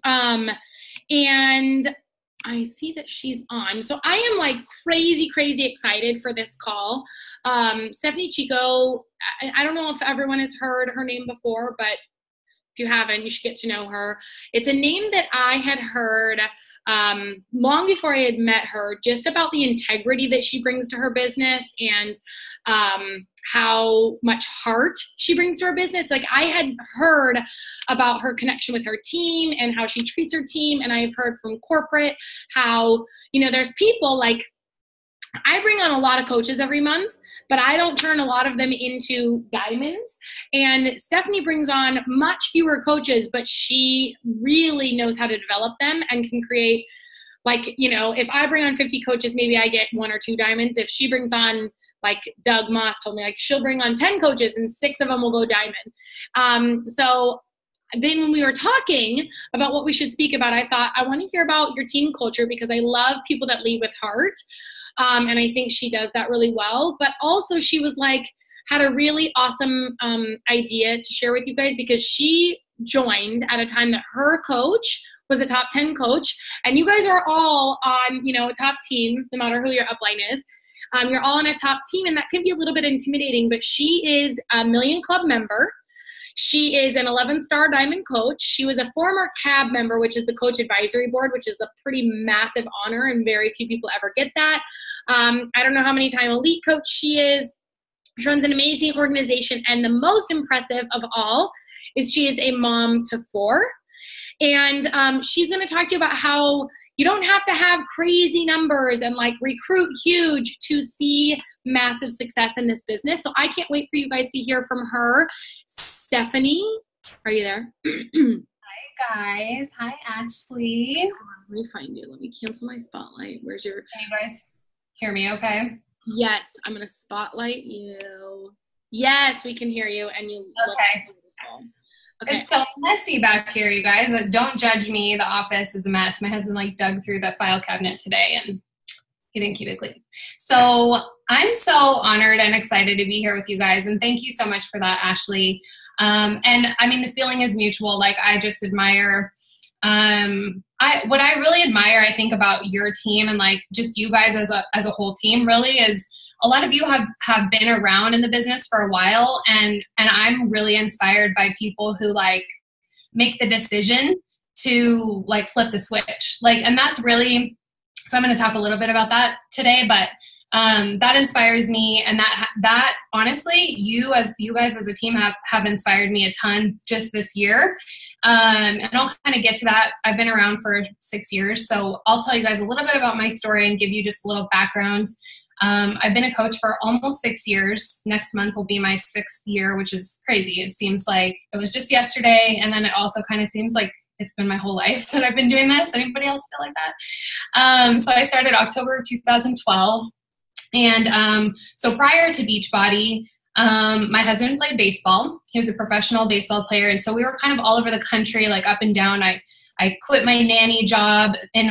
And I see that she's on. So I am like crazy, crazy excited for this call. Stephanie Chico, I don't know if everyone has heard her name before, but if you haven't, you should get to know her. It's a name that I had heard long before I had met her, just about the integrity that she brings to her business and how much heart she brings to her business. Like, I had heard about her connection with her team and how she treats her team. And I've heard from corporate how, you know, there's people like, I bring on a lot of coaches every month, but I don't turn a lot of them into diamonds. And Stephanie brings on much fewer coaches, but she really knows how to develop them and can create, like, you know, if I bring on 50 coaches, maybe I get 1 or 2 diamonds. If she brings on, like Doug Moss told me, like she'll bring on 10 coaches and 6 of them will go diamond. So then when we were talking about what we should speak about, I thought, I want to hear about your team culture because I love people that lead with heart. And I think she does that really well. But also she was like, had a really awesome idea to share with you guys, because she joined at a time that her coach was a top 10 coach. And you guys are all on, you know, a top team, no matter who your upline is. You're all on a top team, and that can be a little bit intimidating, but she is a Million Club member. She is an 11-star diamond coach. She was a former CAB member, which is the Coach Advisory Board, which is a pretty massive honor, and very few people ever get that. I don't know how many time elite coach she is. She runs an amazing organization, and the most impressive of all is she is a mom to 4. And she's going to talk to you about how you don't have to have crazy numbers and like recruit huge to see massive success in this business. So I can't wait for you guys to hear from her. Stephanie, are you there? Hi guys. Hi Ashley. Let me find you. Let me cancel my spotlight. Where's your... Can you guys hear me okay? Yes, I'm going to spotlight you. Yes, we can hear you, and you look beautiful. Okay. It's so messy back here, you guys. Don't judge me. The office is a mess. My husband like dug through the file cabinet today and he didn't keep it clean. So I'm so honored and excited to be here with you guys. And thank you so much for that, Ashley. And I mean, the feeling is mutual. Like, I just admire, what I really admire, I think, about your team and like just you guys as a whole team really is, a lot of you have been around in the business for a while, and I'm really inspired by people who like make the decision to like flip the switch. Like, and that's really, so I'm going to talk a little bit about that today, but that inspires me, and that honestly, you guys as a team have inspired me a ton just this year. And I'll kind of get to that. I've been around for 6 years, so I'll tell you guys a little bit about my story and give you just a little background. I've been a coach for almost 6 years. Next month will be my 6th year, which is crazy. It seems like it was just yesterday. And then it also kind of seems like it's been my whole life that I've been doing this. Anybody else feel like that? So I started October of 2012. And so prior to Beachbody, my husband played baseball. He was a professional baseball player. And so we were kind of all over the country, like up and down. I quit my nanny job in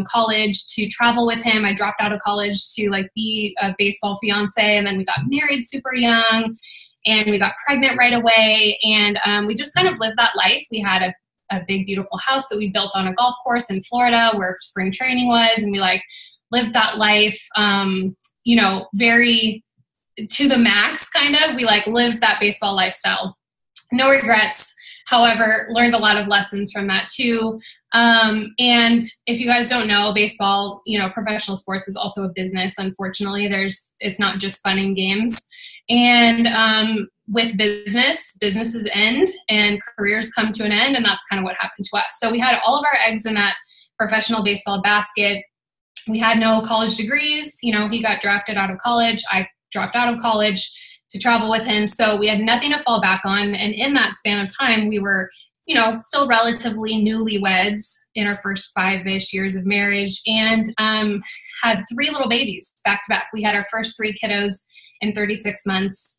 college to travel with him. I dropped out of college to like be a baseball fiance, and then we got married super young, and we got pregnant right away, and we just kind of lived that life. We had a big, beautiful house that we built on a golf course in Florida where spring training was, and we like lived that life, you know, very to the max kind of. We like lived that baseball lifestyle. No regrets. However, learned a lot of lessons from that too. And if you guys don't know, baseball, you know, professional sports is also a business. Unfortunately, it's not just fun and games. And with businesses end and careers come to an end. And that's kind of what happened to us. So we had all of our eggs in that professional baseball basket. We had no college degrees. You know, he got drafted out of college. I dropped out of college to travel with him. So we had nothing to fall back on. And in that span of time, we were, you know, still relatively newlyweds in our first 5-ish years of marriage, and had 3 little babies back to back. We had our first 3 kiddos in 36 months.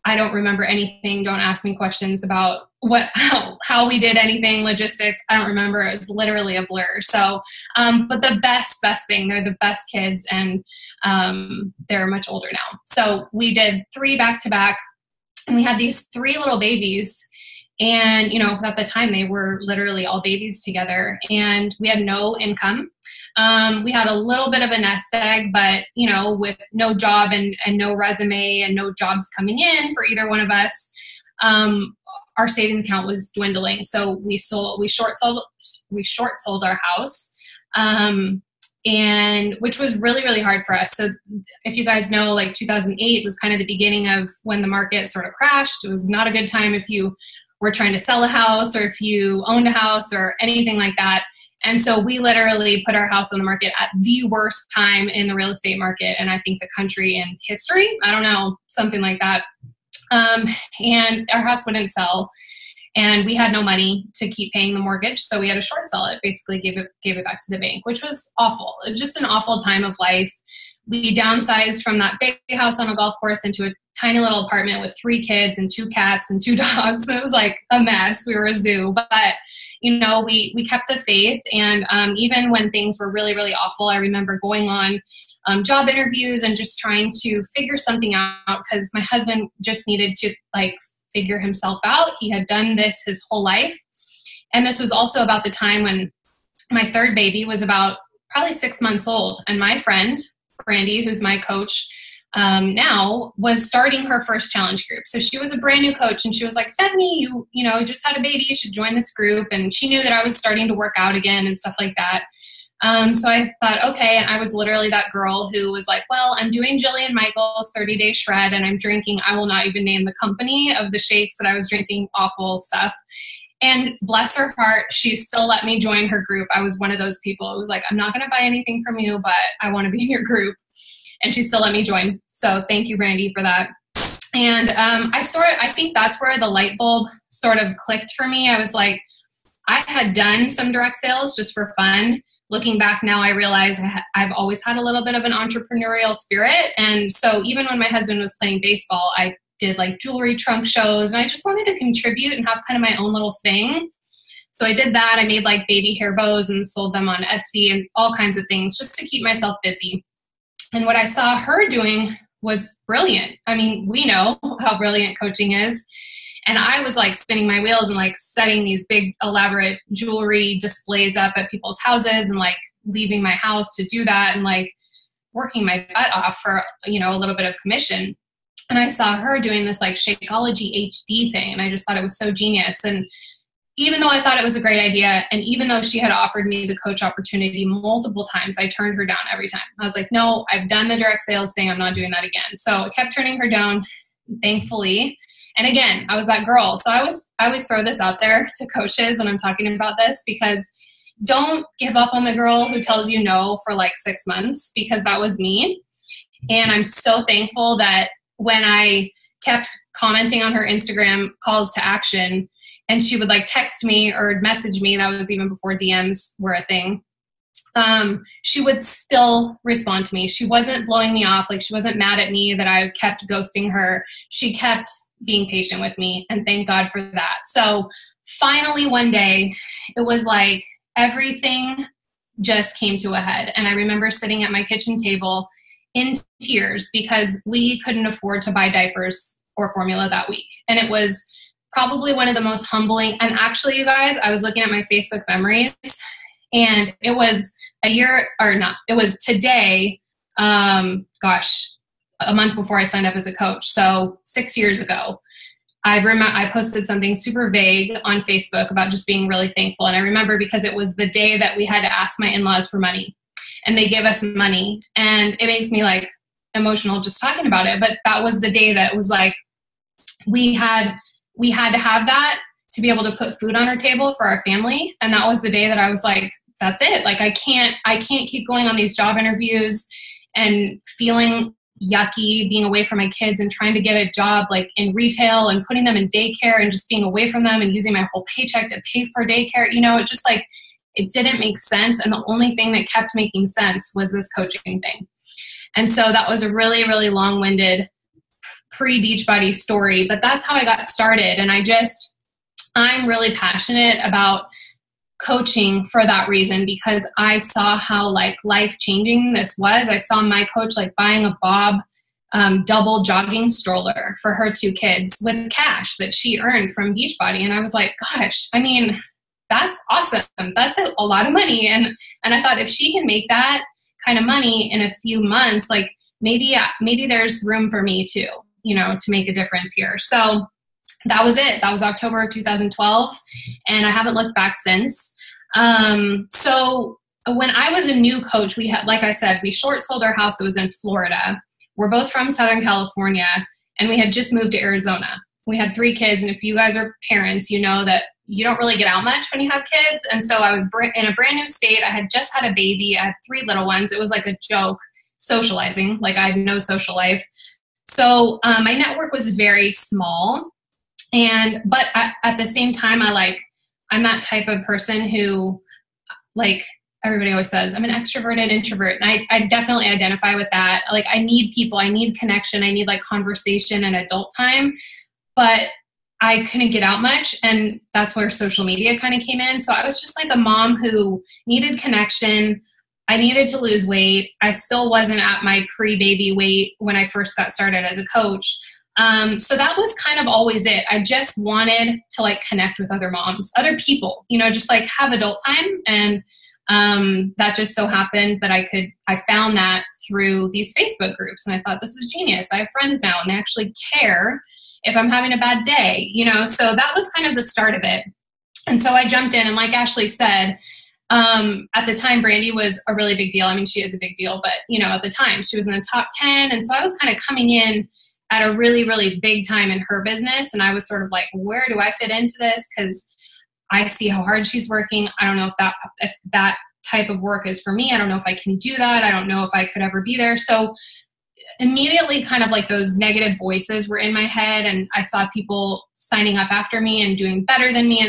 I don't remember anything. Don't ask me questions about how we did anything, logistics. I don't remember. It was literally a blur. So, but the best thing, they're the best kids, and they're much older now. So we did 3 back to back, and we had these 3 little babies. And, you know, at the time they were literally all babies together, and we had no income. We had a little bit of a nest egg, but, you know, with no job and no resume and no jobs coming in for either one of us, our savings account was dwindling. So we short sold our house. And which was really, really hard for us. So if you guys know, like 2008 was kind of the beginning of when the market sort of crashed. It was not a good time if you were trying to sell a house or if you owned a house or anything like that. And so we literally put our house on the market at the worst time in the real estate market, and I think the country in history, I don't know, something like that. And our house wouldn't sell, and we had no money to keep paying the mortgage, so we had to short sell it, basically gave it back to the bank, which was awful. It was just an awful time of life. We downsized from that big house on a golf course into a tiny little apartment with 3 kids and 2 cats and 2 dogs. So it was like a mess. We were a zoo. But, you know, we kept the faith. And even when things were really, really awful, I remember going on job interviews and just trying to figure something out, because my husband just needed to like figure himself out. He had done this his whole life. And this was also about the time when my 3rd baby was about probably 6 months old. And my friend, Brandy, who's my coach now, was starting her first challenge group. So she was a brand new coach, and she was like, Stephanie, you know, just had a baby, you should join this group. And she knew that I was starting to work out again and stuff like that. So I thought, okay. And I was literally that girl who was like, well, I'm doing Jillian Michaels 30-day shred, and I'm drinking, I will not even name the company of the shakes that I was drinking, awful stuff. And bless her heart, she still let me join her group. I was one of those people. It was like, I'm not going to buy anything from you, but I want to be in your group. And she still let me join. So thank you, Brandy, for that. And I think that's where the light bulb sort of clicked for me. I was like, I had done some direct sales just for fun. Looking back now, I realize I've always had a little bit of an entrepreneurial spirit. And so even when my husband was playing baseball, I did like jewelry trunk shows, and I just wanted to contribute and have kind of my own little thing. So I did that. I made like baby hair bows and sold them on Etsy and all kinds of things just to keep myself busy. And what I saw her doing was brilliant. I mean, we know how brilliant coaching is. And I was like spinning my wheels and like setting these big elaborate jewelry displays up at people's houses and like leaving my house to do that and like working my butt off for, you know, a little bit of commission. And I saw her doing this like Shakeology HD thing, and I just thought it was so genius. And even though I thought it was a great idea, and even though she had offered me the coach opportunity multiple times, I turned her down every time. I was like, no, I've done the direct sales thing. I'm not doing that again. So I kept turning her down, thankfully. And again, I was that girl. So I always throw this out there to coaches when I'm talking about this, because don't give up on the girl who tells you no for like 6 months, because that was me. And I'm so thankful that when I kept commenting on her Instagram calls to action, and she would like text me or message me, that was even before DMs were a thing, she would still respond to me. She wasn't blowing me off. Like, she wasn't mad at me that I kept ghosting her. She kept being patient with me, and thank God for that. So finally one day, it was like everything just came to a head. And I remember sitting at my kitchen table in tears because we couldn't afford to buy diapers or formula that week. And it was probably one of the most humbling. And actually, you guys, I was looking at my Facebook memories, and it was it was today, a month before I signed up as a coach. So 6 years ago, I posted something super vague on Facebook about just being really thankful. And I remember because it was the day that we had to ask my in-laws for money, and they gave us money, and it makes me like emotional just talking about it. But that was the day that was like, we had to have that to be able to put food on our table for our family. And that was the day that I was like, that's it. Like, I can't keep going on these job interviews and feeling yucky being away from my kids and trying to get a job like in retail and putting them in daycare and just being away from them and using my whole paycheck to pay for daycare. You know, it just like, it didn't make sense. And the only thing that kept making sense was this coaching thing. And so that was a really, really long-winded pre-Beachbody story, but that's how I got started. And I'm really passionate about coaching for that reason, because I saw how like life-changing this was. I saw my coach like buying a Bob double jogging stroller for her 2 kids with cash that she earned from Beachbody. And I was like, gosh, I mean, that's awesome. That's a lot of money. And I thought if she can make that kind of money in a few months, like maybe there's room for me too, to make a difference here. So that was it. That was October of 2012. And I haven't looked back since. So when I was a new coach, we had, like I said, we short sold our house that was in Florida. We're both from Southern California, and we had just moved to Arizona. We had 3 kids, and if you guys are parents, you know that you don't really get out much when you have kids. And so I was in a brand new state. I had just had a baby. I had 3 little ones. It was like a joke socializing. Like I had no social life. So my network was very small. But at the same time, I'm that type of person who, like everybody always says, I'm an extroverted introvert. And I definitely identify with that. Like I need people, I need connection, I need like conversation and adult time, but I couldn't get out much. And that's where social media kind of came in. So I was just like a mom who needed connection. I needed to lose weight. I still wasn't at my pre-baby weight when I first got started as a coach. So that was kind of always it. I just wanted to like connect with other moms, other people, just like have adult time. And that just so happened that I found that through these Facebook groups. And I thought, this is genius. I have friends now and they actually care if I'm having a bad day, so that was kind of the start of it. And so I jumped in, and like Ashley said, at the time, Brandy was a really big deal. I mean, she is a big deal, but at the time she was in the top 10. And so I was kind of coming in at a really, really big time in her business. And I was sort of like, where do I fit into this? Because I see how hard she's working. I don't know if that type of work is for me. I don't know if I can do that. I don't know if I could ever be there. So immediately kind of like those negative voices were in my head, and I saw people signing up after me and doing better than me.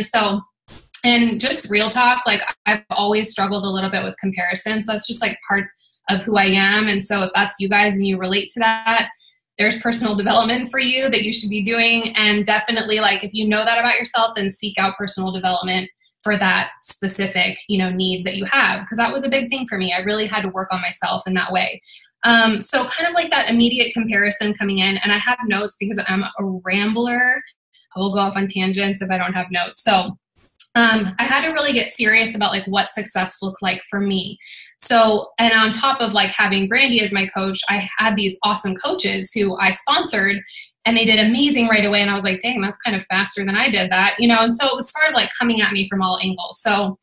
And just real talk, like I've always struggled a little bit with comparison. So that's just like part of who I am. And so if that's you guys and you relate to that, there's personal development for you that you should be doing. And definitely, like, if you know that about yourself, then seek out personal development for that specific, need that you have. Because that was a big thing for me. I really had to work on myself in that way. So kind of like that immediate comparison coming in. And I have notes because I'm a rambler. I will go off on tangents if I don't have notes. So I had to really get serious about like what success looked like for me. So, and on top of like having Brandy as my coach, I had these awesome coaches who I sponsored, and they did amazing right away. And I was like, dang, that's kind of faster than I did that, and so it was sort of like coming at me from all angles. So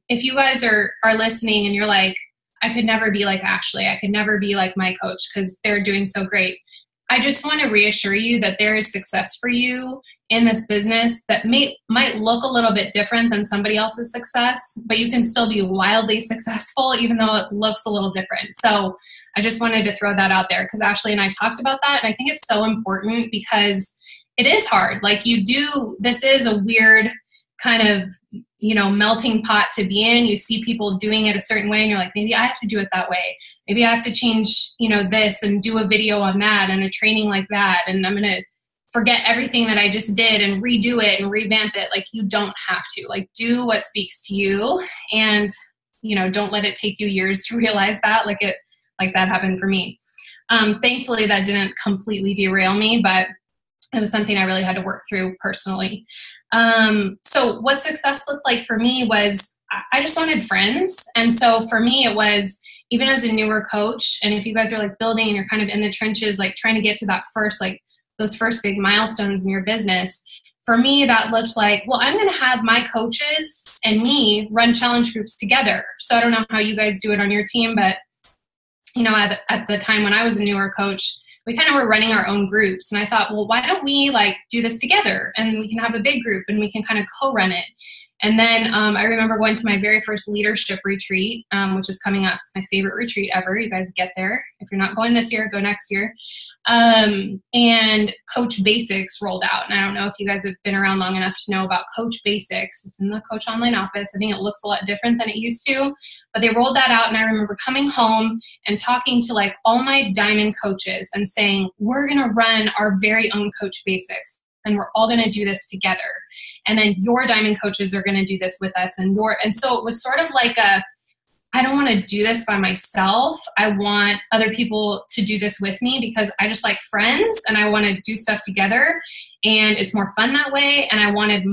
if you guys are listening and you're like, I could never be like Ashley, I could never be like my coach because they're doing so great, I just want to reassure you that there is success for you in this business that might look a little bit different than somebody else's success, but you can still be wildly successful even though it looks a little different. So I just wanted to throw that out there because Ashley and I talked about that. And I think it's so important because it is hard. Like this is a weird kind of, melting pot to be in. You see people doing it a certain way and you're like, maybe I have to do it that way. Maybe I have to change, this and do a video on that and a training like that. And I'm going to forget everything that I just did and redo it and revamp it. Like, you don't have to. Like, do what speaks to you, and don't let it take you years to realize that. Like that happened for me. Thankfully that didn't completely derail me, but it was something I really had to work through personally. So what success looked like for me was I just wanted friends. And so for me, it was, even as a newer coach, and if you guys are like building and you're kind of in the trenches, like trying to get to that first, like those first big milestones in your business, for me, that looked like, well, I'm going to have my coaches and me run challenge groups together. So I don't know how you guys do it on your team, but at the time when I was a newer coach, we kind of were running our own groups. And I thought, well, why don't we like do this together, and we can have a big group and we can kind of co-run it. And then I remember going to my very first leadership retreat, which is coming up. It's my favorite retreat ever. You guys get there. If you're not going this year, go next year. And Coach Basics rolled out. And I don't know if you guys have been around long enough to know about Coach Basics. It's in the Coach Online office. I think it looks a lot different than it used to. But they rolled that out. And I remember coming home and talking to like all my diamond coaches and saying, we're going to run our very own Coach Basics. And we're all going to do this together. And then your diamond coaches are going to do this with us. And so it was sort of like I I don't want to do this by myself. I want other people to do this with me because I just like friends and I want to do stuff together and it's more fun that way. And I wanted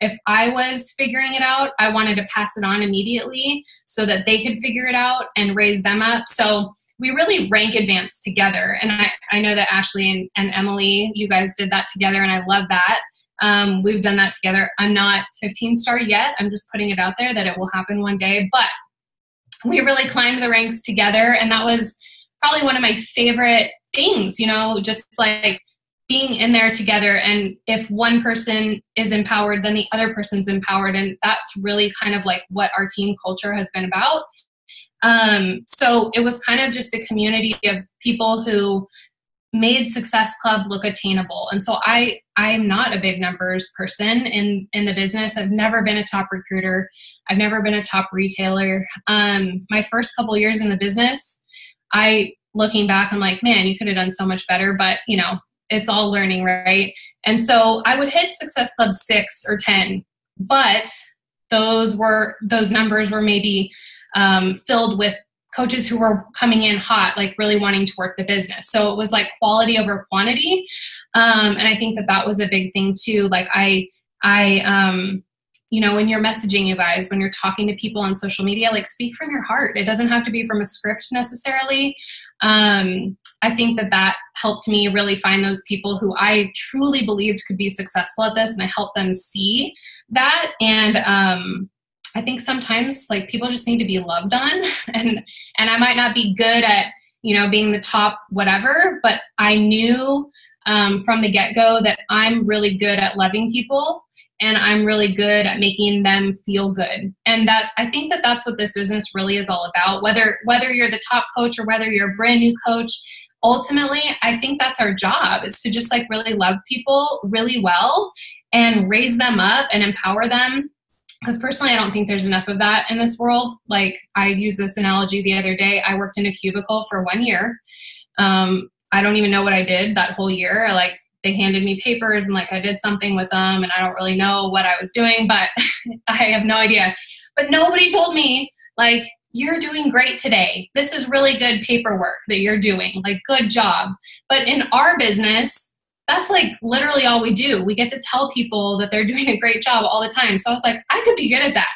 if I was figuring it out, I wanted to pass it on immediately so that they could figure it out and raise them up. So we really rank advance together. And I know that Ashley and Emily, you guys did that together and I love that. We've done that together. I'm not 15-star yet. I'm just putting it out there that it will happen one day, but we really climbed the ranks together. And that was probably one of my favorite things, just like being in there together. And if one person is empowered, then the other person's empowered. And that's really kind of like what our team culture has been about. So it was kind of just a community of people who made Success Club look attainable. And so I'm not a big numbers person in the business. I've never been a top recruiter. I've never been a top retailer. My first couple years in the business, looking back, I'm like, man, you could have done so much better, but it's all learning, right? And so I would hit Success Club 6 or 10, but those numbers were maybe filled with coaches who were coming in hot, like really wanting to work the business. So it was like quality over quantity. And I think that was a big thing too. Like when you're messaging you guys, when you're talking to people on social media, like speak from your heart. It doesn't have to be from a script necessarily. I think that helped me really find those people who I truly believed could be successful at this. And I helped them see that. And, I think sometimes like people just need to be loved on and I might not be good at, being the top whatever, but I knew from the get-go that I'm really good at loving people and I'm really good at making them feel good. And that I think that's what this business really is all about. Whether you're the top coach or whether you're a brand new coach, ultimately, I think that's our job is to just like really love people really well and raise them up and empower them. Because personally, I don't think there's enough of that in this world. Like I used this analogy the other day. I worked in a cubicle for 1 year. I don't even know what I did that whole year. They handed me papers and I did something with them and I don't really know what I was doing, but I have no idea. But nobody told me you're doing great today. This is really good paperwork that you're doing. Good job. But in our business, that's literally all we do. We get to tell people that they're doing a great job all the time. So I was like, I could be good at that.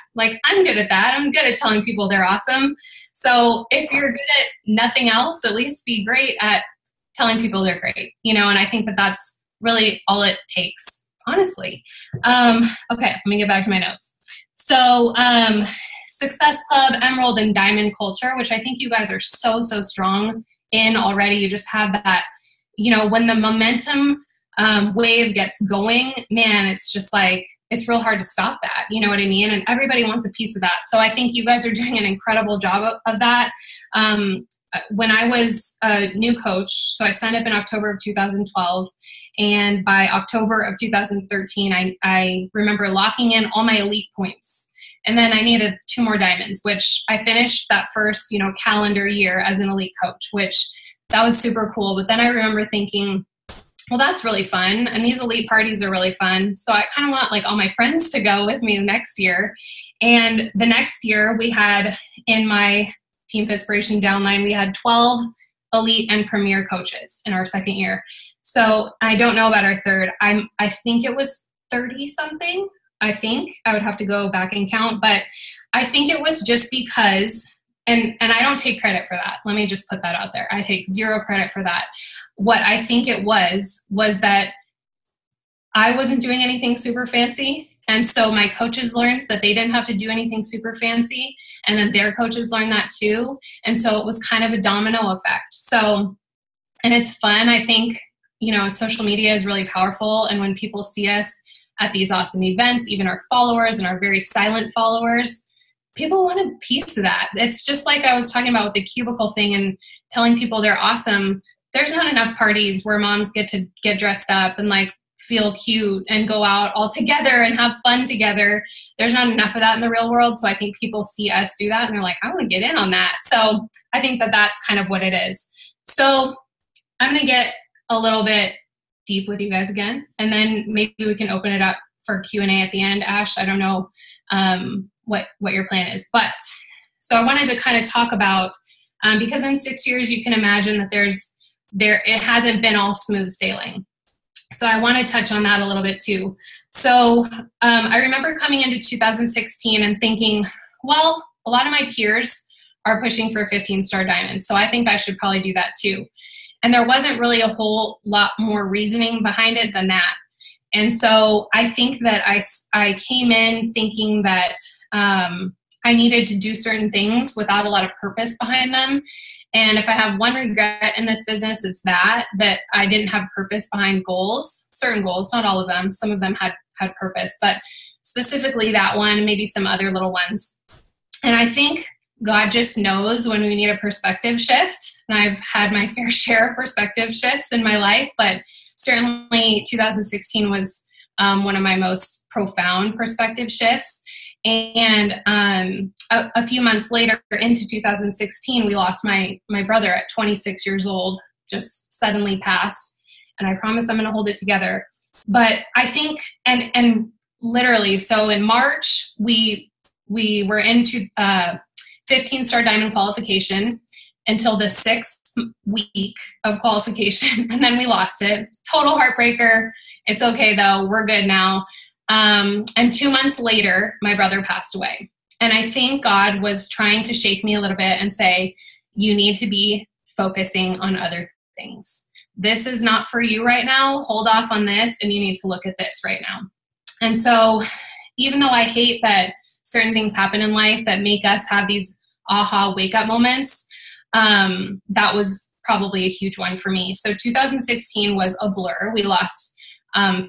I'm good at that. I'm good at telling people they're awesome. So if you're good at nothing else, at least be great at telling people they're great, and I think that's really all it takes, honestly. Okay, let me get back to my notes. So Success Club, Emerald, and Diamond culture, which I think you guys are so strong in already. You just have that, when the momentum wave gets going, man, it's just it's real hard to stop that. You know what I mean? And everybody wants a piece of that. So I think you guys are doing an incredible job of that. When I was a new coach, so I signed up in October of 2012, and by October of 2013, I remember locking in all my elite points. And then I needed 2 more diamonds, which I finished that first, calendar year as an elite coach, which that was super cool. But then I remember thinking, well, that's really fun. And these elite parties are really fun. So I kind of want all my friends to go with me next year. And the next year we had in my Team Fitspiration downline, we had 12 elite and premier coaches in our second year. So I don't know about our third. I think it was 30 something. I think I would have to go back and count, but I think it was just because, and I don't take credit for that. Let me just put that out there. I take 0 credit for that. What I think it was that I wasn't doing anything super fancy. And so my coaches learned that they didn't have to do anything super fancy. And then their coaches learned that too. And so it was kind of a domino effect. So, and it's fun. I think, social media is really powerful. And when people see us at these awesome events, even our followers and our very silent followers, people want a piece of that. It's just like I was talking about with the cubicle thing and telling people they're awesome. There's not enough parties where moms get to get dressed up and feel cute and go out all together and have fun together. There's not enough of that in the real world. So I think people see us do that and they're like, I want to get in on that. So I think that's kind of what it is. So I'm going to get a little bit deep with you guys again, and then maybe we can open it up for Q&A at the end. Ash, I don't know what your plan is, but So I wanted to kind of talk about, because in 6 years, you can imagine that it hasn't been all smooth sailing. So I want to touch on that a little bit too. So I remember coming into 2016 and thinking, well, a lot of my peers are pushing for 15-star diamonds, so I think I should probably do that too. And there wasn't really a whole lot more reasoning behind it than that. And so I think that I came in thinking that I needed to do certain things without a lot of purpose behind them. And if I have one regret in this business, it's that I didn't have purpose behind goals, certain goals, not all of them. Some of them had purpose, but specifically that one, maybe some other little ones. And I think God just knows when we need a perspective shift. And I've had my fair share of perspective shifts in my life, but certainly 2016 was one of my most profound perspective shifts. And a few months later into 2016, we lost my brother at 26 years old, just suddenly passed. And I promise I'm going to hold it together. But I think, and literally, so in March, we were into 15-star diamond qualification until the 6th week of qualification, and then we lost it. Total heartbreaker. It's okay though. We're good now. And 2 months later, my brother passed away. And I think God was trying to shake me a little bit and say, you need to be focusing on other things. This is not for you right now. Hold off on this, and you need to look at this right now. And so even though I hate that certain things happen in life that make us have these aha wake-up moments, that was probably a huge one for me. So 2016 was a blur. We lost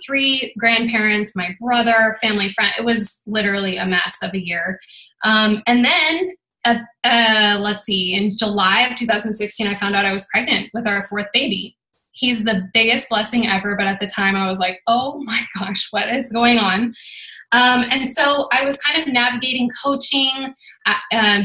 3 grandparents, my brother, family, friend. It was literally a mess of a year. And then, let's see, in July of 2016, I found out I was pregnant with our 4th baby. He's the biggest blessing ever, but at the time I was like, oh my gosh, what is going on? And so I was kind of navigating coaching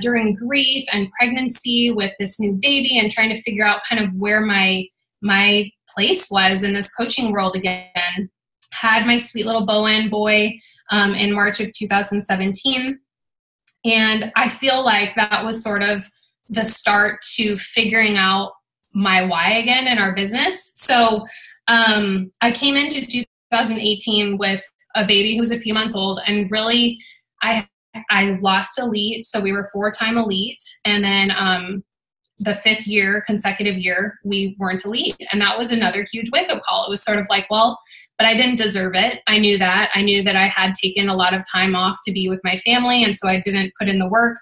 during grief and pregnancy with this new baby and trying to figure out kind of where my place was in this coaching world again. Had my sweet little Bowen boy in March of 2017. And I feel like that was sort of the start to figuring out my why again in our business. So I came into 2018 with a baby who was a few months old, and really I lost elite. So we were 4-time elite. And then the 5th year, consecutive year, we weren't elite. And that was another huge wake-up call. It was sort of like, well, but I didn't deserve it. I knew that. I knew that I had taken a lot of time off to be with my family, and so I didn't put in the work.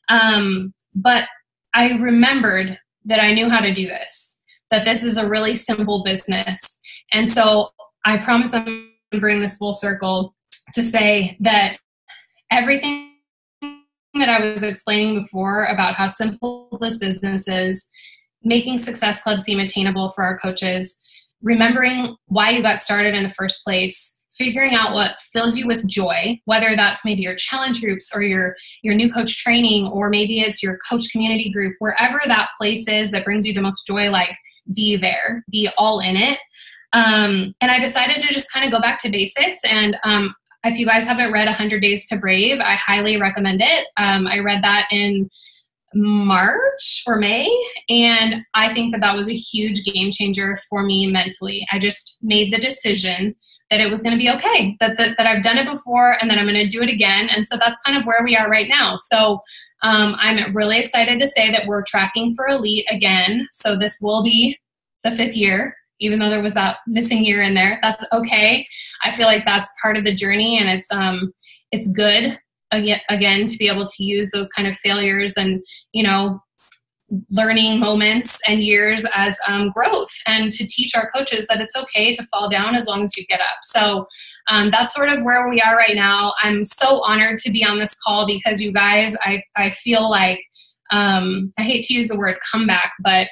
But I remembered that I knew how to do this, that this is a really simple business. And so I promise I'm going to bring this full circle to say that everything that I was explaining before about how simple this business is, making Success Club seem attainable for our coaches, remembering why you got started in the first place, figuring out what fills you with joy, whether that's maybe your challenge groups or your new coach training, or maybe it's your coach community group, wherever that place is that brings you the most joy, like be there, be all in it. And I decided to just kind of go back to basics. And if you guys haven't read 100 Days to Brave, I highly recommend it. I read that in March or May, and I think that was a huge game changer for me mentally. I just made the decision that it was going to be okay, that I've done it before and that I'm going to do it again. And so that's kind of where we are right now. So I'm really excited to say that we're tracking for elite again. So this will be the 5th year, even though there was that missing year in there. That's okay. I feel like that's part of the journey, and it's good again to be able to use those kind of failures and learning moments and years as growth, and to teach our coaches that it's okay to fall down as long as you get up. So that's sort of where we are right now. I'm so honored to be on this call because you guys, I feel like I hate to use the word comeback, but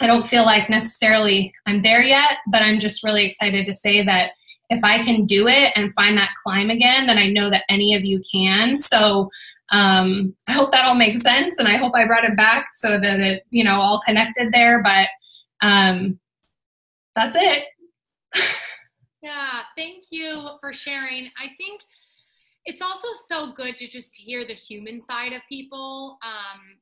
I don't feel like necessarily I'm there yet, but I'm just really excited to say that if I can do it and find that climb again, then I know that any of you can. So I hope that all makes sense, and I hope I brought it back so that it, all connected there, but that's it. Yeah, thank you for sharing. I think it's also so good to just hear the human side of people,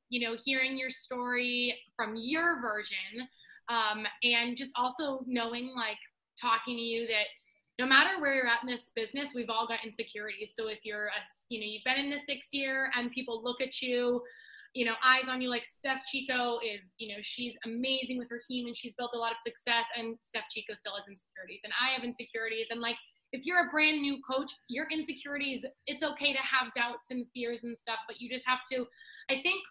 you know, hearing your story from your version, and just also knowing, like, talking to you, that no matter where you're at in this business, we've all got insecurities. So if you're you know, you've been in the 6th year and people look at you, you know, eyes on you, like Steph Chico is, you know, she's amazing with her team and she's built a lot of success, and Steph Chico still has insecurities and I have insecurities. And like, if you're a brand new coach, your insecurities, it's okay to have doubts and fears and stuff, but you just have to, I think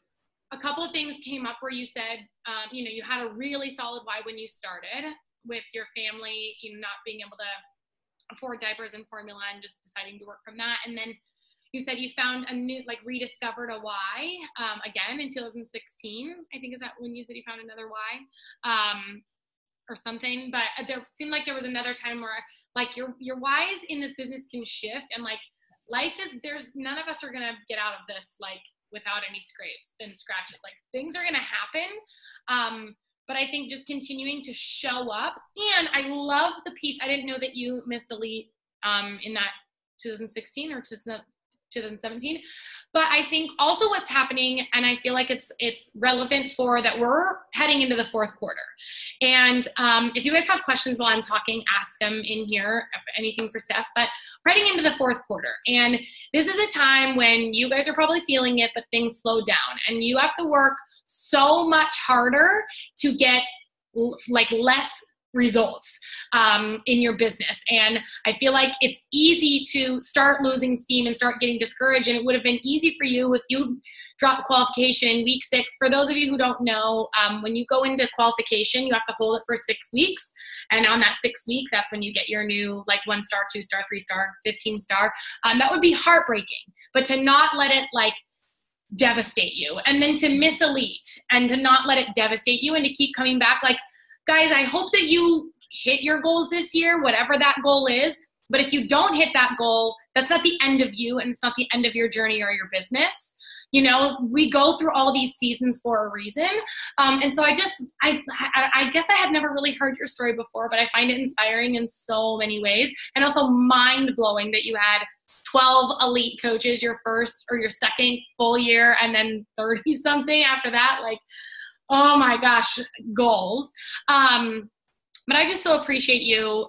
a couple of things came up where you said, you know, you had a really solid why when you started with your family, you know, not being able to afford diapers and formula and just deciding to work from that. And then you said you found a new, like, rediscovered a why, again in 2016, I think. Is that when you said you found another why, or something? But there seemed like there was another time where, like, your whys in this business can shift, and like, life is, there's, none of us are going to get out of this, like, without any scrapes and scratches. Like, things are going to happen. But I think just continuing to show up. And I love the piece. I didn't know that you missed elite in that 2016 or 2017. But I think also what's happening, and I feel like it's relevant for that, we're heading into the 4th quarter. And if you guys have questions while I'm talking, ask them in here, anything for Steph. But we're heading into the 4th quarter. And this is a time when you guys are probably feeling it, but things slow down. And you have to work so much harder to get, like, less results in your business. And I feel like it's easy to start losing steam and start getting discouraged. And it would have been easy for you if you dropped qualification in week 6. For those of you who don't know, when you go into qualification, you have to hold it for 6 weeks. And on that 6th week, that's when you get your new, like, 1-star, 2-star, 3-star, 15-star. That would be heartbreaking. But to not let it, like, devastate you, and then to miss elite and to not let it devastate you, and to keep coming back. Like, guys, I hope that you hit your goals this year, whatever that goal is. But if you don't hit that goal, that's not the end of you, and it's not the end of your journey or your business. You know, we go through all these seasons for a reason. And so I guess I had never really heard your story before, but I find it inspiring in so many ways, and also mind-blowing that you had 12 elite coaches your first or your second full year, and then 30 something after that. Like, oh my gosh, goals. But I just so appreciate you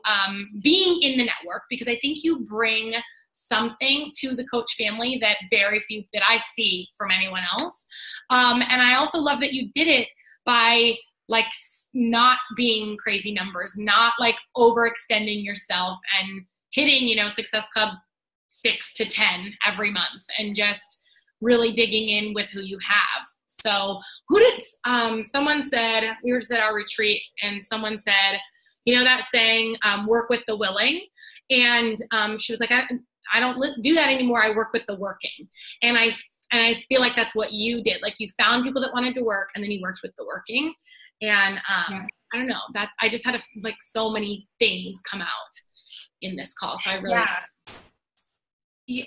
being in the network, because I think you bring something to the coach family that very few that I see from anyone else. And I also love that you did it by, like, not being crazy numbers, not like overextending yourself and hitting, you know, Success Club 6 to 10 every month, and just really digging in with who you have. So who did, someone said, we were just at our retreat, and someone said, you know, that saying, work with the willing. And she was like, I don't do that anymore. I work with the working. And I feel like that's what you did. Like, you found people that wanted to work, and then you worked with the working. And I don't know, that I just had like so many things come out in this call. So I really,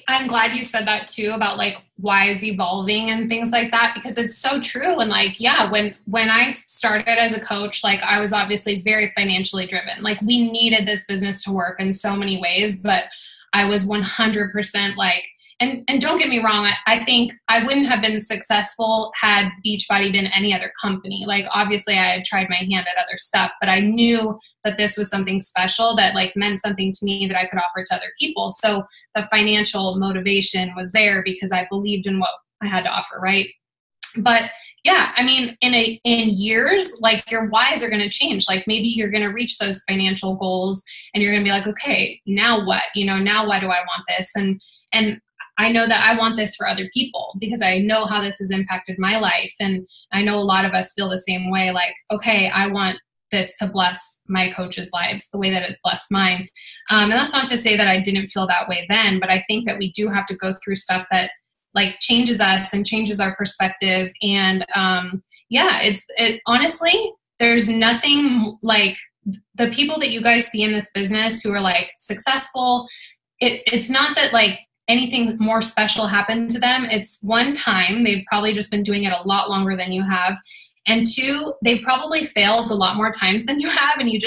I'm glad you said that too, about like why is evolving and things like that, because it's so true. And like, yeah, when I started as a coach, like, I was obviously very financially driven. Like, we needed this business to work in so many ways, but I was 100% like, and don't get me wrong, I think I wouldn't have been successful had Beachbody been any other company. Like, obviously I had tried my hand at other stuff, but I knew that this was something special that, like, meant something to me that I could offer to other people. So the financial motivation was there because I believed in what I had to offer, right? But yeah, I mean, in years, like, your whys are going to change. Like, maybe you're going to reach those financial goals and you're going to be like, okay, now what? You know, now why do I want this? And I know that I want this for other people because I know how this has impacted my life. And I know a lot of us feel the same way. Like, okay, I want this to bless my coaches' lives the way that it's blessed mine. And that's not to say that I didn't feel that way then, but I think that we do have to go through stuff that, like, changes us and changes our perspective. And honestly, there's nothing like the people that you guys see in this business who are, like, successful. It's not that, like, anything more special happened to them. It's one time. They've probably just been doing it a lot longer than you have. And two, they've probably failed a lot more times than you have, and you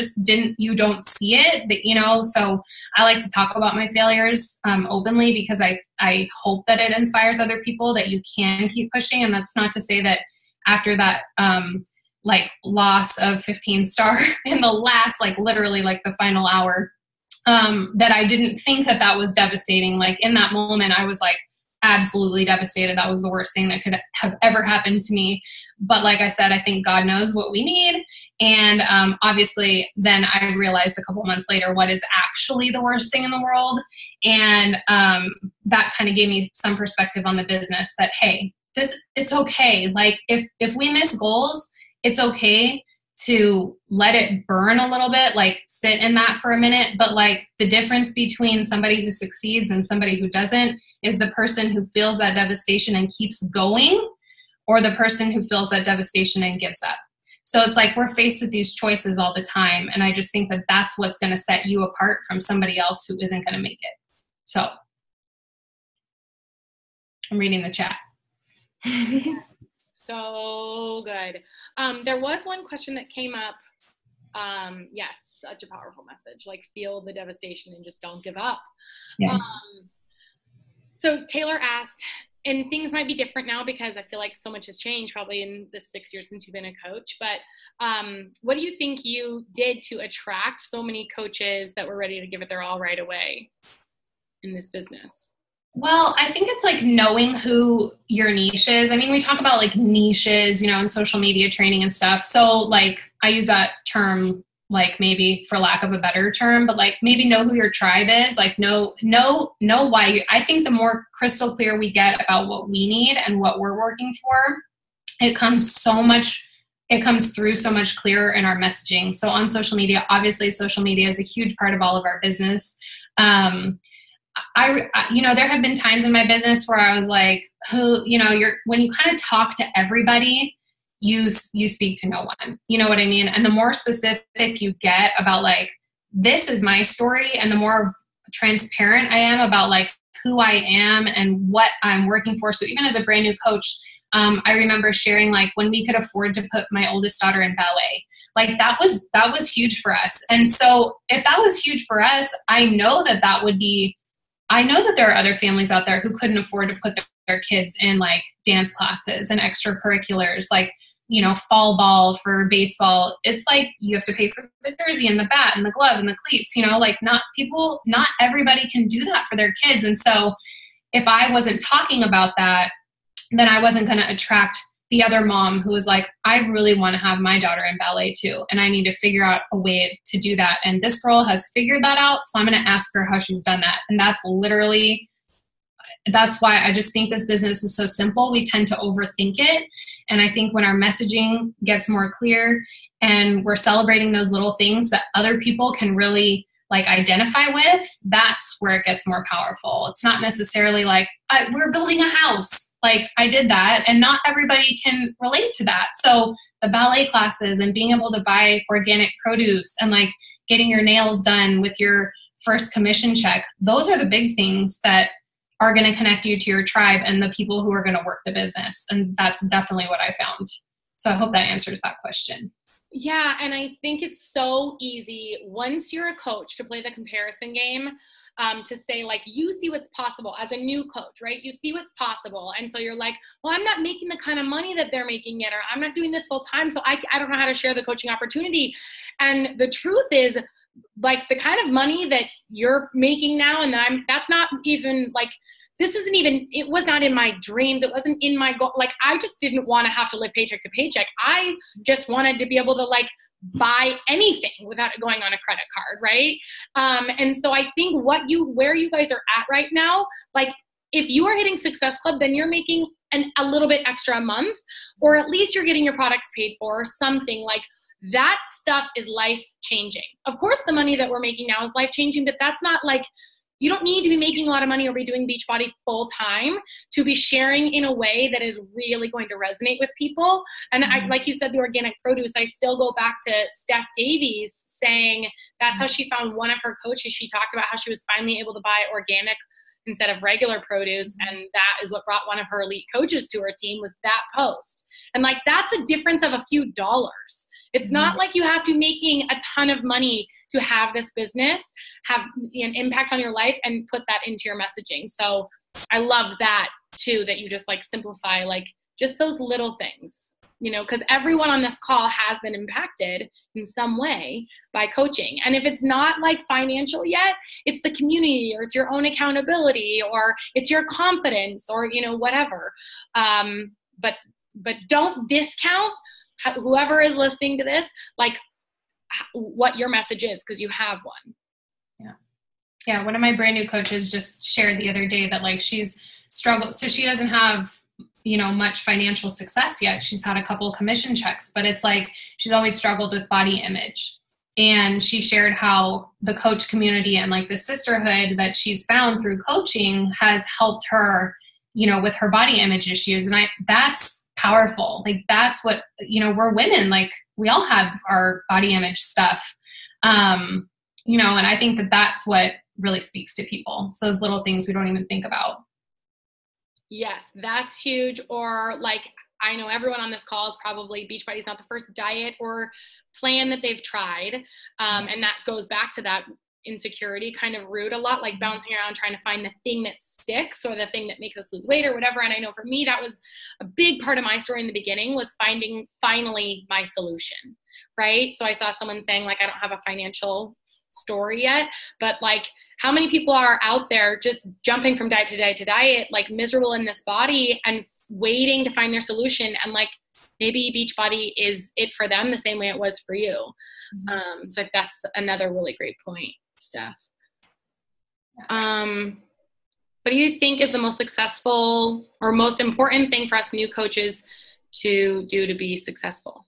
don't see it, but, you know, so I like to talk about my failures openly, because I hope that it inspires other people that you can keep pushing. And that's not to say that after that, like loss of 15 star in the last, like literally like the final hour, that I didn't think that that was devastating. Like in that moment, I was like absolutely devastated. That was the worst thing that could have ever happened to me. But like I said, I think God knows what we need. And obviously then I realized a couple months later what is actually the worst thing in the world. And that kind of gave me some perspective on the business that, hey, it's okay. Like if we miss goals, it's okay to let it burn a little bit, like sit in that for a minute. But like the difference between somebody who succeeds and somebody who doesn't is the person who feels that devastation and keeps going, or the person who feels that devastation and gives up. So it's like we're faced with these choices all the time. And I just think that that's what's going to set you apart from somebody else who isn't going to make it. So I'm reading the chat. So good. There was one question that came up. Yes, such a powerful message. Like, feel the devastation and just don't give up. Yeah. So Taylor asked, and things might be different now because I feel like so much has changed probably in the 6 years since you've been a coach, but what do you think you did to attract so many coaches that were ready to give it their all right away in this business? Well, I think it's like knowing who your niche is. I mean, we talk about like niches, you know, in social media training and stuff. So like I use that term, like maybe for lack of a better term, but like maybe know who your tribe is, like know why I think the more crystal clear we get about what we need and what we're working for, it comes through so much clearer in our messaging. So on social media, obviously social media is a huge part of all of our business. You know, there have been times in my business where I was like, when you kind of talk to everybody, you speak to no one, you know what I mean? And the more specific you get about like, this is my story, and the more transparent I am about like who I am and what I'm working for. So even as a brand new coach, I remember sharing like when we could afford to put my oldest daughter in ballet, like that was huge for us. And so if that was huge for us, I know that there are other families out there who couldn't afford to put their kids in like dance classes and extracurriculars, like, you know, fall ball for baseball. It's like you have to pay for the jersey and the bat and the glove and the cleats, you know, like not everybody can do that for their kids. And so if I wasn't talking about that, then I wasn't going to attract the other mom who was like, I really want to have my daughter in ballet too, and I need to figure out a way to do that. And this girl has figured that out, so I'm going to ask her how she's done that. And that's why I just think this business is so simple. We tend to overthink it. And I think when our messaging gets more clear and we're celebrating those little things that other people can really like identify with, that's where it gets more powerful. It's not necessarily like, we're building a house. Like I did that, and not everybody can relate to that. So the ballet classes and being able to buy organic produce and like getting your nails done with your first commission check, those are the big things that are going to connect you to your tribe and the people who are going to work the business. And that's definitely what I found. So I hope that answers that question. Yeah, and I think it's so easy once you're a coach to play the comparison game, to say like, you see what's possible as a new coach, right? You see what's possible. And so you're like, well, I'm not making the kind of money that they're making yet, or I'm not doing this full time, so I don't know how to share the coaching opportunity. And the truth is, like, the kind of money that you're making now, and that's not even like, it was not in my dreams. It wasn't in my goal. Like, I just didn't want to have to live paycheck to paycheck. I just wanted to be able to like buy anything without it going on a credit card. Right. And so I think where you guys are at right now, like if you are hitting Success Club, then you're making a little bit extra a month, or at least you're getting your products paid for, something like that. Stuff is life changing. Of course, the money that we're making now is life changing, but that's not like, you don't need to be making a lot of money or be doing Beachbody full time to be sharing in a way that is really going to resonate with people. And I, like you said, the organic produce, I still go back to Steph Davies saying that's how she found one of her coaches. She talked about how she was finally able to buy organic instead of regular produce. And that is what brought one of her elite coaches to her team, was that post. And like, that's a difference of a few dollars. It's not like you have to be making a ton of money to have this business have an impact on your life and put that into your messaging. So I love that too, that you just like simplify like just those little things, you know, because everyone on this call has been impacted in some way by coaching. And if it's not like financial yet, it's the community, or it's your own accountability, or it's your confidence, or, you know, whatever. But don't discount whoever is listening to this, like what your message is, because you have one. Yeah. One of my brand new coaches just shared the other day that like she's struggled. So she doesn't have, you know, much financial success yet. She's had a couple commission checks, but it's like she's always struggled with body image. And she shared how the coach community and like the sisterhood that she's found through coaching has helped her, you know, with her body image issues. And that's powerful. Like that's what, you know, we're women, like we all have our body image stuff. You know, and I think that that's what really speaks to people. So those little things we don't even think about. Yes, that's huge. Or like, I know everyone on this call is probably Beachbody's not the first diet or plan that they've tried. And that goes back to that insecurity kind of root a lot, like bouncing around trying to find the thing that sticks or the thing that makes us lose weight or whatever. And I know for me, that was a big part of my story in the beginning, was finding finally my solution, right? So I saw someone saying like, I don't have a financial story yet, but like how many people are out there just jumping from diet to diet to diet, like miserable in this body and waiting to find their solution. And like, maybe Beachbody is it for them the same way it was for you. So that's another really great point, Steph. What do you think is the most successful or most important thing for us new coaches to do to be successful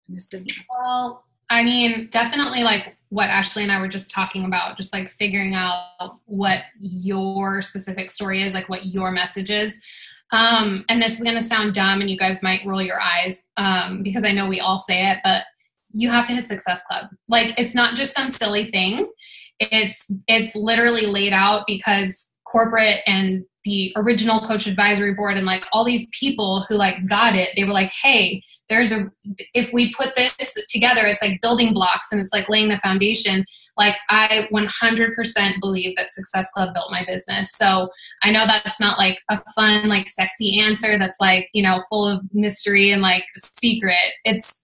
in this business? Well, I mean, definitely like what Ashley and I were just talking about, just like figuring out what your specific story is, like what your message is. And this is going to sound dumb and you guys might roll your eyes because I know we all say it, but you have to hit Success Club. Like it's not just some silly thing. It's literally laid out because corporate and the original coach advisory board and like all these people who like got it, they were like, hey, if we put this together, it's like building blocks and it's like laying the foundation. Like I 100% believe that Success Club built my business. So I know that's not like a fun, like sexy answer that's like, you know, full of mystery and like secret. That's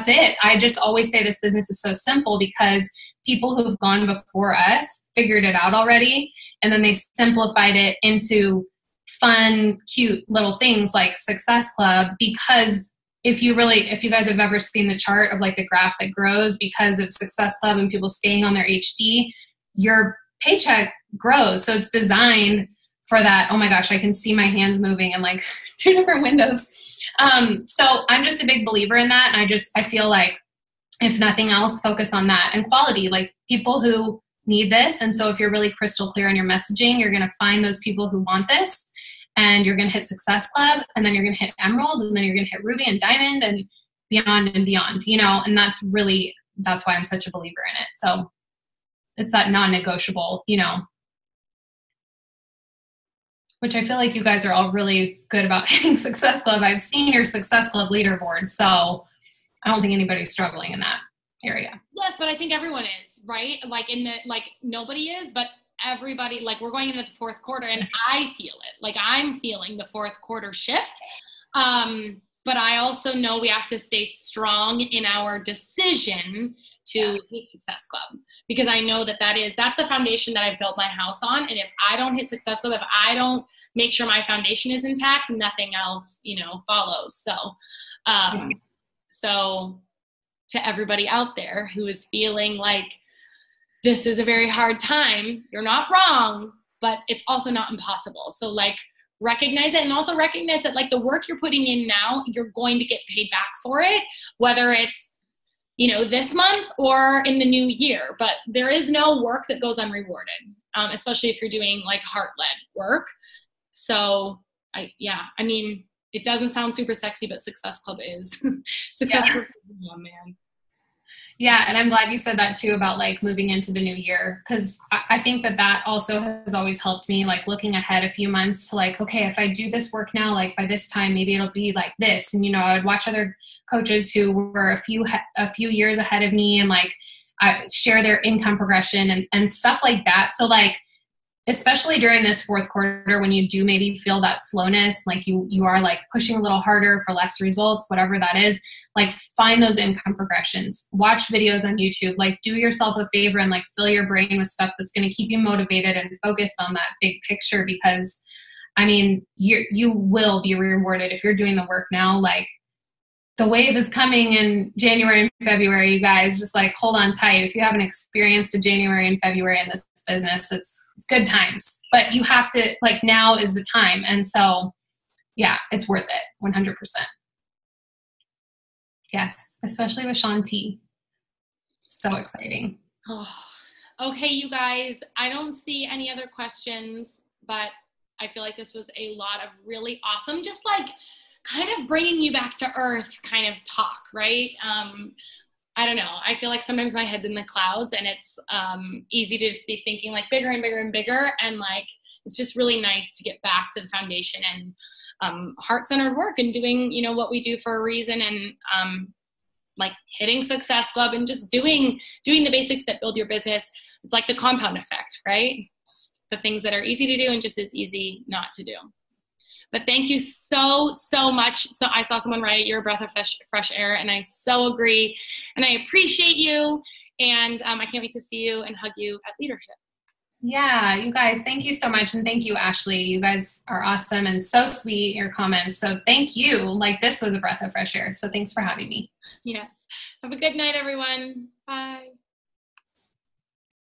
it. I just always say this business is so simple because people who've gone before us figured it out already. And then they simplified it into fun, cute little things like Success Club. Because if you guys have ever seen the chart of like the graph that grows because of Success Club and people staying on their HD, your paycheck grows. So it's designed for that. Oh my gosh, I can see my hands moving in like 2 different windows. So I'm just a big believer in that. And I feel like if nothing else, focus on that and quality, like people who need this. And so if you're really crystal clear in your messaging, you're going to find those people who want this. And you're going to hit Success Club, and then you're going to hit Emerald, and then you're going to hit Ruby and Diamond and beyond, you know, and that's why I'm such a believer in it. So it's that non-negotiable, you know, which I feel like you guys are all really good about hitting Success Club. I've seen your Success Club leaderboard, so I don't think anybody's struggling in that area. Yes, but I think everyone is, right? Like nobody is, but everybody, like we're going into the fourth quarter and I feel it. Like I'm feeling the fourth quarter shift. But I also know we have to stay strong in our decision to hit Success Club, because I know that's the foundation that I've built my house on. And if I don't hit Success Club, if I don't make sure my foundation is intact, nothing else, you know, follows. So to everybody out there who is feeling like this is a very hard time, you're not wrong, but it's also not impossible. So like recognize it, and also recognize that like the work you're putting in now, you're going to get paid back for it, whether it's, you know, this month or in the new year. But there is no work that goes unrewarded, especially if you're doing like heart-led work. So I mean, it doesn't sound super sexy, but Success Club is. Success Club, oh man. Yeah, and I'm glad you said that too about like moving into the new year, because I think that that also has always helped me, like looking ahead a few months to like, okay, if I do this work now, like by this time maybe it'll be like this. And I would watch other coaches who were a few years ahead of me, and like I share their income progression and stuff like that. So like, especially during this fourth quarter, when you do maybe feel that slowness, like you are like pushing a little harder for less results, whatever that is, like find those income progressions, watch videos on YouTube, like do yourself a favor and like fill your brain with stuff that's going to keep you motivated and focused on that big picture. Because I mean, you will be rewarded if you're doing the work now. Like the wave is coming in January and February, you guys. Just like hold on tight. If you haven't experienced a January and February in this business, it's good times. But you have to, like, now is the time. And so, yeah, it's worth it, 100%. Yes, especially with Shaun T. So exciting. Oh, okay, you guys, I don't see any other questions, but I feel like this was a lot of really awesome, just like kind of bringing you back to earth kind of talk, right? I don't know. I feel like sometimes my head's in the clouds, and it's easy to just be thinking like bigger and bigger and bigger. And like, it's just really nice to get back to the foundation and heart-centered work and doing, what we do for a reason, and like hitting Success Club and just doing the basics that build your business. It's like the compound effect, right? Just the things that are easy to do and just as easy not to do. But thank you so much. So I saw someone write, you're a breath of fresh air, and I so agree. And I appreciate you. And I can't wait to see you and hug you at Leadership. Yeah, you guys, thank you so much. And thank you, Ashley. You guys are awesome and so sweet, your comments. So thank you. Like, this was a breath of fresh air. So thanks for having me. Yes. Have a good night, everyone. Bye.